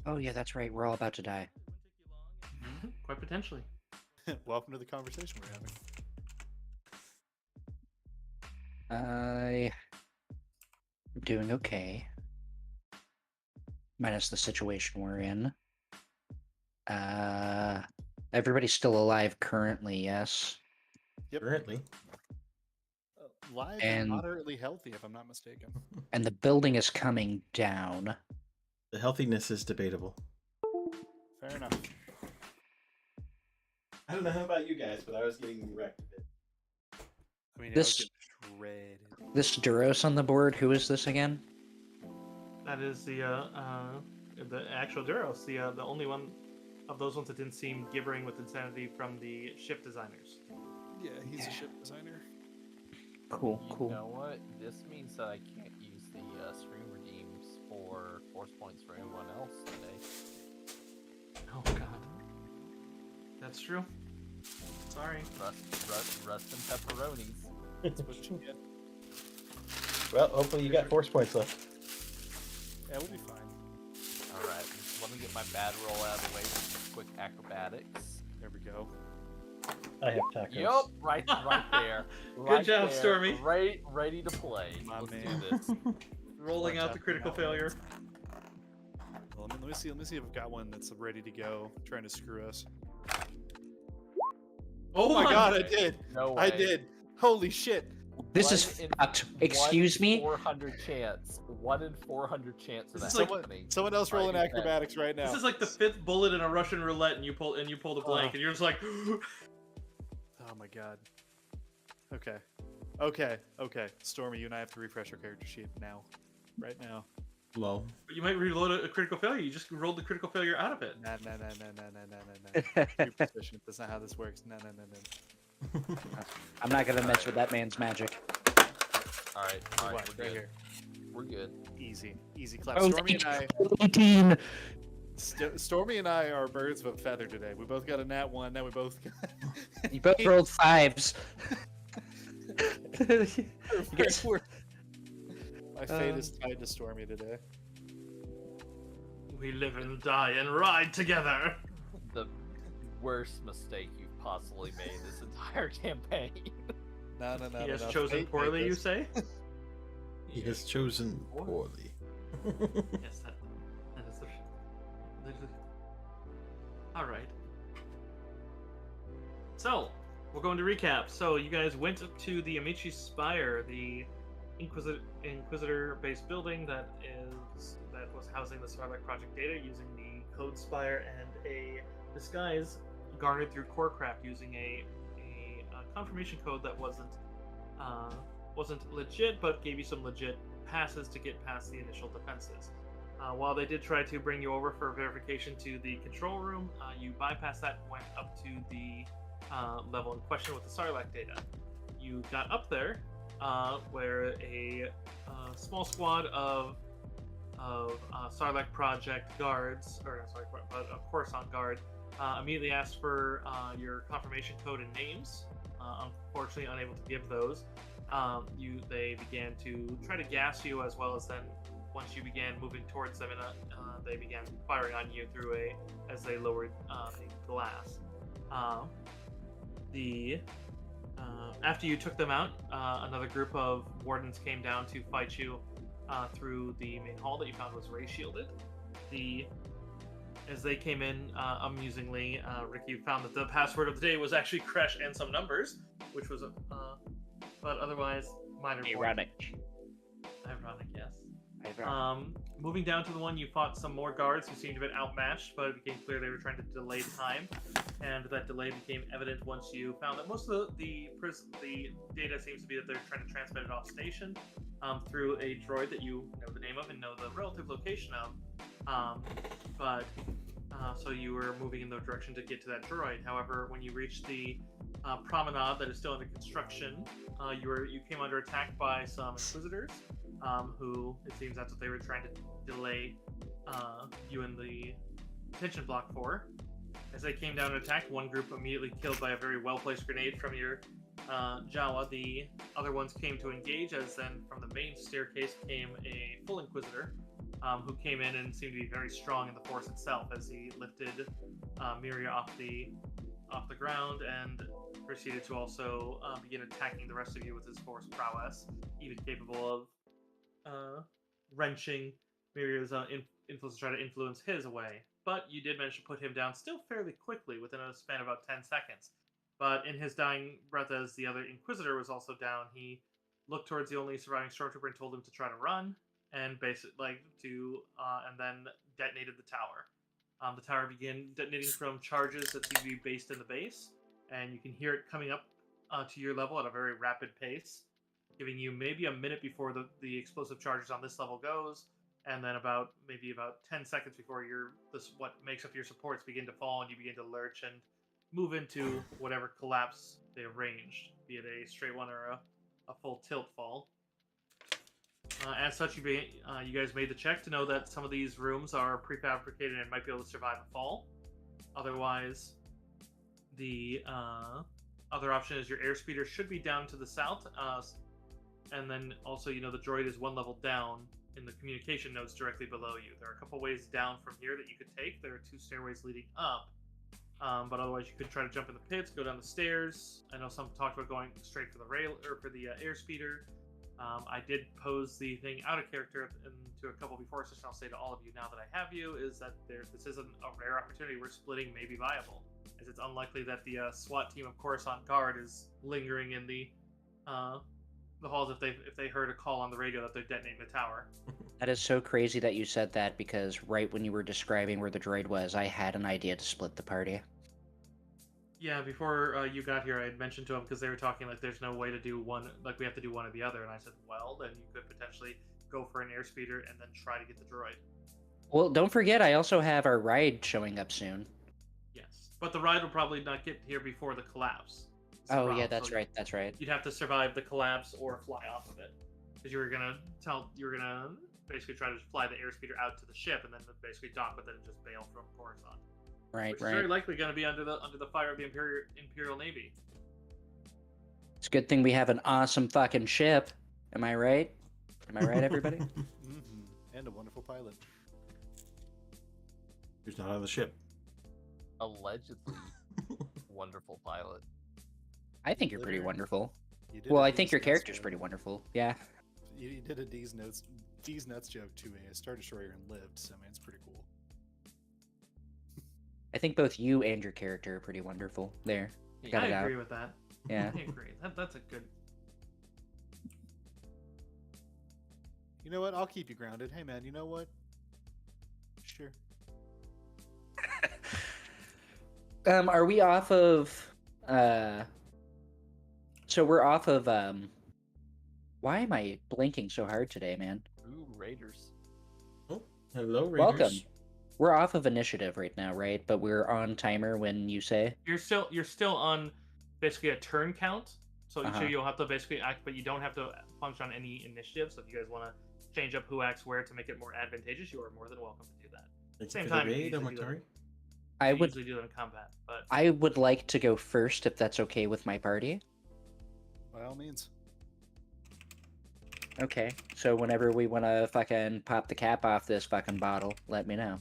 Oh yeah, that's right. We're all about to die. Quite potentially. Welcome to the conversation we're having. I'm doing okay. Minus the situation we're in. Everybody's still alive currently, yes? Yep. Currently. Live and And moderately healthy, if I'm not mistaken. and the building is coming down. The healthiness is debatable. Fair enough. I don't know how about you guys, but I was getting wrecked a bit. I mean, This- I was getting shredded. This Duros on the board, who is this again? That is the actual Duros, the only one of those ones that didn't seem gibbering with insanity from the ship designers. Yeah, he's a ship designer. Cool, You cool. know what? This means that I can't use the stream redeems for force points for anyone else today. Oh god. That's true. Sorry. Rust and pepperonis. That's what you get. Well, hopefully you got force points left. Yeah, we'll be fine. Alright, let me get my bad roll out of the way. Quick acrobatics. There we go. I have tacos. Yup, right there. Good job, Stormy. Ready to play. My Let's man. do this. Rolling Watch out the critical for that one. failure. Well, let me see if I've got one that's ready to go, trying to screw us. Oh my god, I way. did! No way. I did! Holy shit! This One is in- fucked. Excuse me? 400 chance. 1 in 400 chance of This that is like- happening. Someone else rolling Right, acrobatics right now. This is like the 5th bullet in a Russian roulette, and you pull the blank, and you're just like, Oh my god. Okay. Okay. Stormy, you and I have to refresh our character sheet now. Right now. Lol. but you might reload a critical failure. You just rolled the critical failure out of it. Nah. You're proficient. That's not how this works. No. I'm not gonna mess with that man's magic. Alright, Watch, we're right good. here. We're good. Easy clap. Oh, Stormy and I 18! Stormy and I are birds of a feather today. We both got a nat 1, now we both got You both rolled 5s. My fate is tied to Stormy today. We live and die and ride together. The worst mistake you've possibly made this entire campaign. No. He has no. chosen Fate made poorly, you this. say? He has chosen poorly. Yes, that is the. All right. So we're going to recap. So you guys went up to the Amici Spire, the Inquisitor-based building that was housing the Starlight Project data using the Code Spire and a disguise garnered through Corecraft using a confirmation code that wasn't legit, but gave you some legit passes to get past the initial defenses. While they did try to bring you over for verification to the control room, you bypassed that and went up to the level in question with the Sarlacc data. You got up there, where a small squad of Sarlacc Project guards, a Coruscant guard, immediately asked for your confirmation code and names. Unfortunately, unable to give those. They began to try to gas you, as well as then once you began moving towards them, they began firing on you as they lowered the glass. After you took them out, another group of wardens came down to fight you through the main hall that you found was ray shielded. As they came in, amusingly, Ricky found that the password of the day was actually crash and some numbers, which was but otherwise minor point. Ironic. Ironic, yes. Ironic. Moving down to the one, you fought some more guards who seemed a bit outmatched, but it became clear they were trying to delay time, and that delay became evident once you found that most of the data seems to be that they're trying to transmit it off station through a droid that you know the name of and know the relative location of. So you were moving in the direction to get to that droid. However, when you reached the promenade that is still under construction, you came under attack by some inquisitors, who it seems that's what they were trying to delay you in the detention block for. As they came down and attacked, one group immediately killed by a very well-placed grenade from your Jawa. The other ones came to engage, as then from the main staircase came a full inquisitor, who came in and seemed to be very strong in the force itself as he lifted Miria off the ground and proceeded to also begin attacking the rest of you with his force prowess, even capable of wrenching Miria's influence to try to influence his away. But you did manage to put him down still fairly quickly within a span of about 10 seconds. But in his dying breath, as the other Inquisitor was also down, he looked towards the only surviving Stormtrooper and told him to try to run and and then detonated the tower. The tower began detonating from charges that seem to be based in the base, and you can hear it coming up to your level at a very rapid pace, giving you maybe a minute before the explosive charges on this level goes, and then about 10 seconds before what makes up your supports begin to fall, and you begin to lurch and move into whatever collapse they arranged, be it a straight one or a full tilt fall. As such, you guys made the check to know that some of these rooms are prefabricated and might be able to survive a fall. Otherwise, the other option is your airspeeder should be down to the south, and then also the droid is one level down in the communication nodes directly below you. There are a couple ways down from here that you could take. There are 2 stairways leading up, but otherwise you could try to jump in the pits, go down the stairs. I know some talked about going straight for the rail or for the airspeeder. I did pose the thing out of character to a couple before, so I'll say to all of you now that I have you is that this isn't a rare opportunity where splitting may be viable, as it's unlikely that the SWAT team of Coruscant Guard is lingering in the halls if they heard a call on the radio that they're detonating the tower. That is so crazy that you said that, because right when you were describing where the droid was, I had an idea to split the party. Yeah, before you got here, I had mentioned to them because they were talking like there's no way to do one, like we have to do one or the other, and I said, well, then you could potentially go for an airspeeder and then try to get the droid. Well, don't forget, I also have our ride showing up soon. Yes, but the ride will probably not get here before the collapse. Oh, yeah, that's right, that's right. You'd have to survive the collapse or fly off of it, because you were gonna basically try to fly the airspeeder out to the ship and then basically dock with it and just bail from Coruscant. Right, which right. is very likely going to be under the fire of the Imperial Navy. It's a good thing we have an awesome fucking ship. Am I right? Am I right, everybody? And a wonderful pilot. Who's not on the ship? Allegedly, wonderful pilot. I think you're pretty wonderful. You did Well, a I think D's your nuts character's joke. pretty wonderful. Yeah. You did a D's nuts joke to a Star Destroyer and lived, so I mean, it's pretty cool. I think both you and your character are pretty wonderful. There. Got I it out. agree with that. Yeah. I agree. That's a good. You know what? I'll keep you grounded. Hey, man, you know what? Sure. Are we off of, so we're off of, why am I blinking so hard today, man? Ooh, Raiders. Oh, hello, Raiders. Welcome. We're off of initiative right now, right? But we're on timer when you say. You're still on basically a turn count, so you'll have to basically act, but you don't have to function on any initiative. So if you guys want to change up who acts where to make it more advantageous, you are more than welcome to do that. Thank Same you for the time, you raid, usually do Amatari. I You would usually do that in combat, but I would like to go first if that's okay with my party. By all means. Okay, so whenever we want to fucking pop the cap off this fucking bottle, let me know.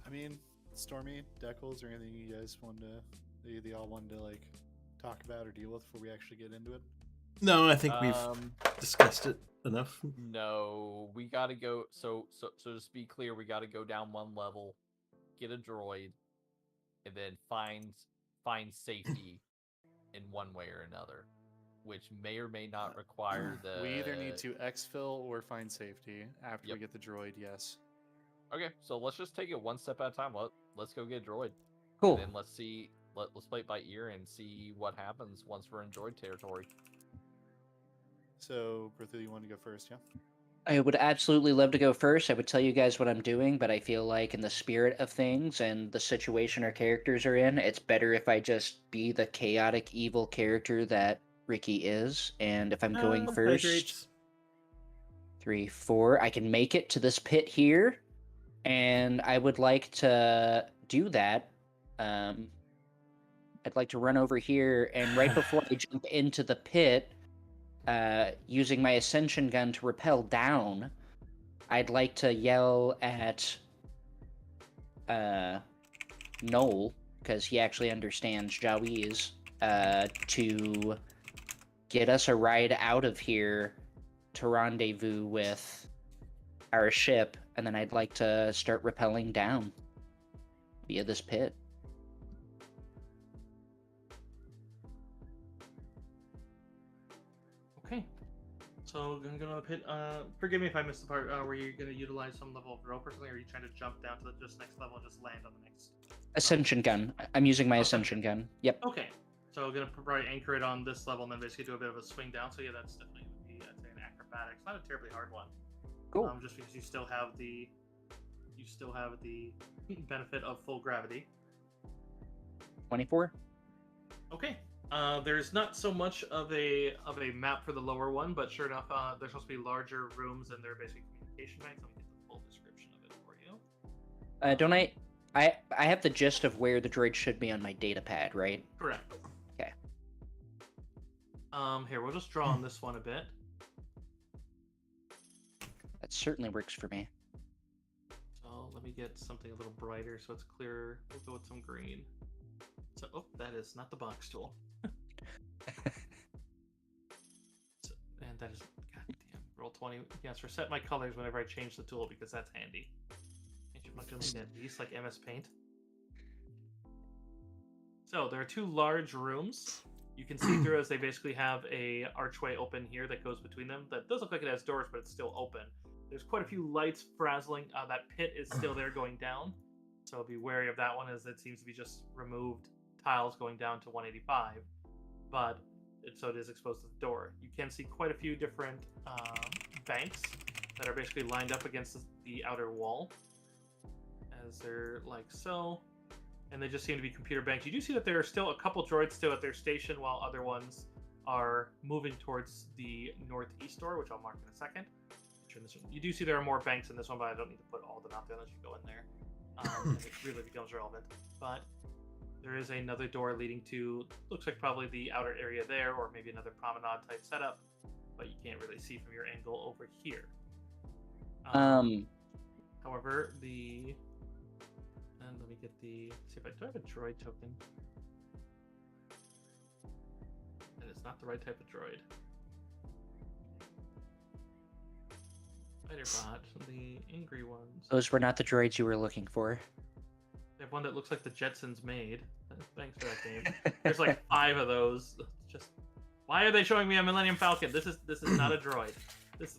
I mean, Stormy, Decals, or anything you guys wanted to, they all wanted to like talk about or deal with before we actually get into it? No, I think we've discussed it enough. No, we gotta go. So just be clear, we gotta go down one level, get a droid, and then find safety in one way or another, which may or may not require the. We either need to exfil or find safety after we get the droid. Yes. Okay, so let's just take it one step at a time. Let's go get a droid. Cool. And then let's see. Let's play it by ear and see what happens once we're in droid territory. So, Bertha, you want to go first, yeah? I would absolutely love to go first. I would tell you guys what I'm doing, but I feel like in the spirit of things and the situation our characters are in, it's better if I just be the chaotic evil character that Ricky is. And if I'm going first, 3, 4, I can make it to this pit here, and I would like to do that. I'd like to run over here, and right before I jump into the pit, using my ascension gun to rappel down, I'd like to yell at Noel, because he actually understands Jawiz, to get us a ride out of here to rendezvous with our ship, and then I'd like to start rappelling down via this pit. Okay. So I'm gonna pit. Forgive me if I missed the part where you're gonna utilize some level of rope or something, or are you trying to jump down to the just next level and just land on the next? Ascension gun. I'm using my Oh, ascension gun. Yep. Okay. So I'm gonna probably anchor it on this level and then basically do a bit of a swing down. So yeah, that's definitely gonna be I'd say an acrobatics. Not a terribly hard one. Cool. Just because you still have the benefit of full gravity. 24. Okay. There's not so much of a map for the lower one, but sure enough, there's supposed to be larger rooms and they're basically communication banks. Let me get the full description of it for you. Don't I have the gist of where the droid should be on my data pad, right? Correct. Okay. Here we'll just draw on this one a bit. That certainly works for me. So let me get something a little brighter so it's clearer. We'll go with some green. So, oh, that is not the box tool. And that is, goddamn, roll 20. Yes, reset my colors whenever I change the tool because that's handy. Can't you fucking at least like MS Paint? So there are two large rooms you can see through as they basically have a archway open here that goes between them. That does look like it has doors, but it's still open. There's quite a few lights frazzling. That pit is still there going down, so be wary of that one as it seems to be just removed tiles going down to 185. But so it is exposed to the door. You can see quite a few different banks that are basically lined up against the outer wall, as they're like so. And they just seem to be computer banks. You do see that there are still a couple droids still at their station, while other ones are moving towards the northeast door, which I'll mark in a second. You do see there are more banks in this one, but I don't need to put all of them out there unless you go in there. And it really becomes relevant. But there is another door leading to, looks like probably the outer area there, or maybe another promenade type setup, but you can't really see from your angle over here. However, and let me get see if do I have a droid token? That is not the right type of droid. Spiderbot, the angry ones. Those were not the droids you were looking for. They have one that looks like the Jetsons made. Thanks for that game. There's like 5 of those. Just why are they showing me a Millennium Falcon? This is not a droid.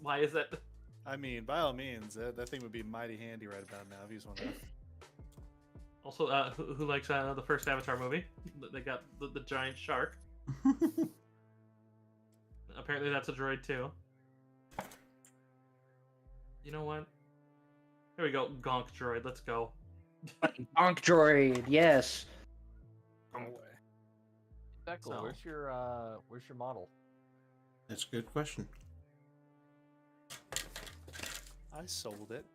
Why is that? I mean, by all means, that thing would be mighty handy right about now if he's one of them. Also, who likes the first Avatar movie? They got the giant shark. Apparently that's a droid too. You know what? Here we go, Gonk droid. Let's go. Bonk droid, yes. Exactly. So- Where's your model? That's a good question. I sold it.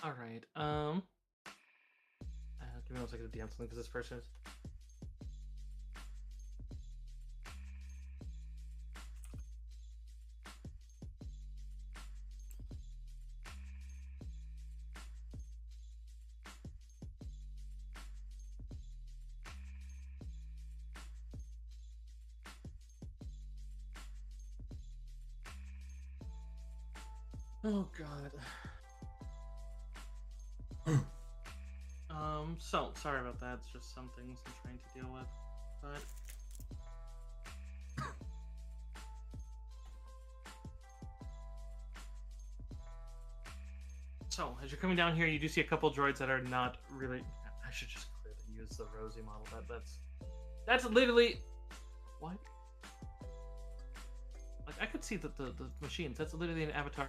All right. Give me 1 second to DM something because this person is. Oh God. So sorry about that. It's just some things I'm trying to deal with, but. So, as you're coming down here, you do see a couple droids that are not really... I should just clearly use the Rosie model. That's literally... What? Like, I could see the machines. That's literally an avatar.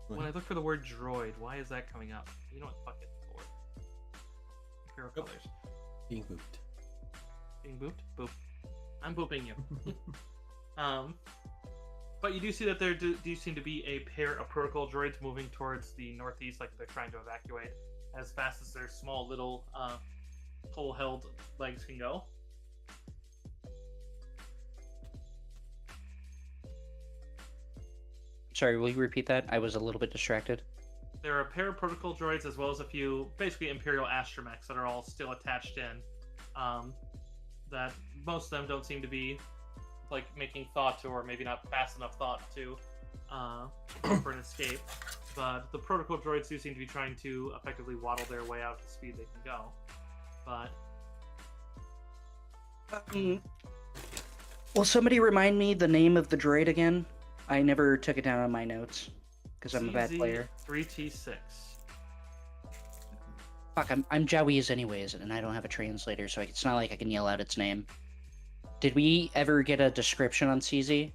When I look for the word droid, why is that coming up? You know what? Fuck it. Forward. Imperial colors. Being booped. Being booped? Boop. I'm booping you. But you do see that there do seem to be a pair of protocol droids moving towards the northeast, like they're trying to evacuate as fast as their small little pole-held legs can go. Sorry, will you repeat that? I was a little bit distracted. There are a pair of protocol droids as well as a few basically imperial astromechs that are all still attached in. That most of them don't seem to be like making thought to, or maybe not fast enough thought to, for an escape. But the protocol droids do seem to be trying to effectively waddle their way out at the speed they can go. But will somebody remind me the name of the droid again? I never took it down on my notes because I'm a bad player. 3T6. Fuck, I'm Jawiz anyways, and I don't have a translator, so it's not like I can yell out its name. Did we ever get a description on CZ?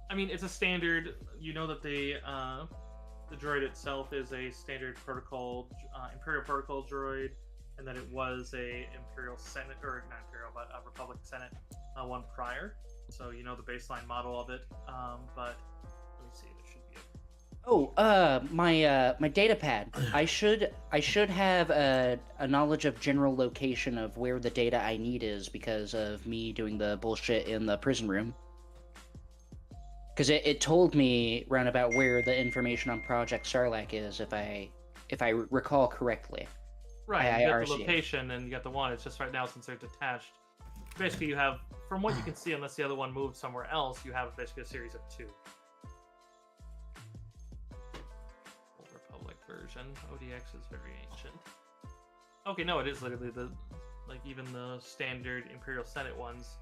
I mean, it's a standard. You know that the droid itself is a standard protocol, Imperial protocol droid, and that it was a Imperial Senate, or not Imperial, but a Republic Senate one prior. So you know the baseline model of it. But let me see. There should be a... Oh, my data pad. I should have a knowledge of general location of where the data I need is because of me doing the bullshit in the prison room. Because it told me roundabout where the information on Project Sarlacc is, if I recall correctly. Right, you got the location and you got the one. It's just right now since they're detached. Basically, you have, from what you can see, unless the other one moved somewhere else, you have basically a series of two. Old Republic version. ODX is very ancient. Okay, no, it is literally even the standard Imperial Senate ones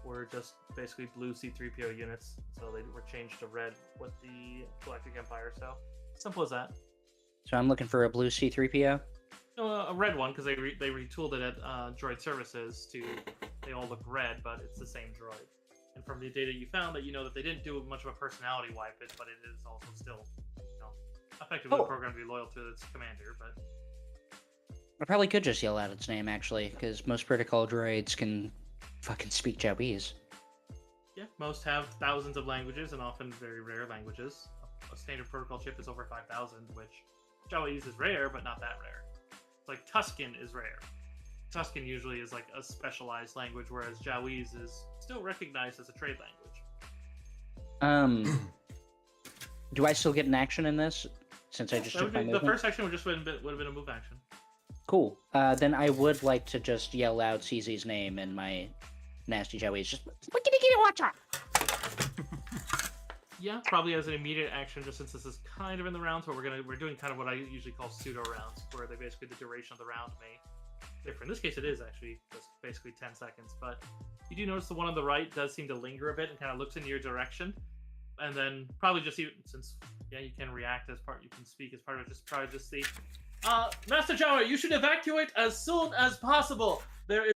were just basically blue C-3PO units, so they were changed to red with the Galactic Empire, so simple as that. So I'm looking for a blue C-3PO? No, a red one, because they retooled it at Droid Services to... They all look red, but it's the same droid. And from the data you found, that you know that they didn't do much of a personality wipe it, but it is also still, effectively programmed to be loyal to its commander. But I probably could just yell out its name, actually, because most protocol droids can fucking speak Jawiz. Yeah, most have thousands of languages, and often very rare languages. A standard protocol chip is over 5,000, which Jawiz is rare, but not that rare. It's like Tusken is rare. Tusken usually is like a specialized language, whereas Jawiz is still recognized as a trade language. Do I still get an action in this? Since I just took my movement? The first action would have been a move action. Cool. Then I would like to just yell out CZ's name in my nasty Jawiz. Just watch out! Yeah, probably as an immediate action, just since this is kind of in the round, so we're doing kind of what I usually call pseudo rounds, where they basically the duration of the round may differ. In this case, it is actually just basically 10 seconds, but you do notice the one on the right does seem to linger a bit and kind of looks in your direction, and then probably just even since you can react as part, you can speak as part of it. Just probably just see, Master Jawa, you should evacuate as soon as possible. There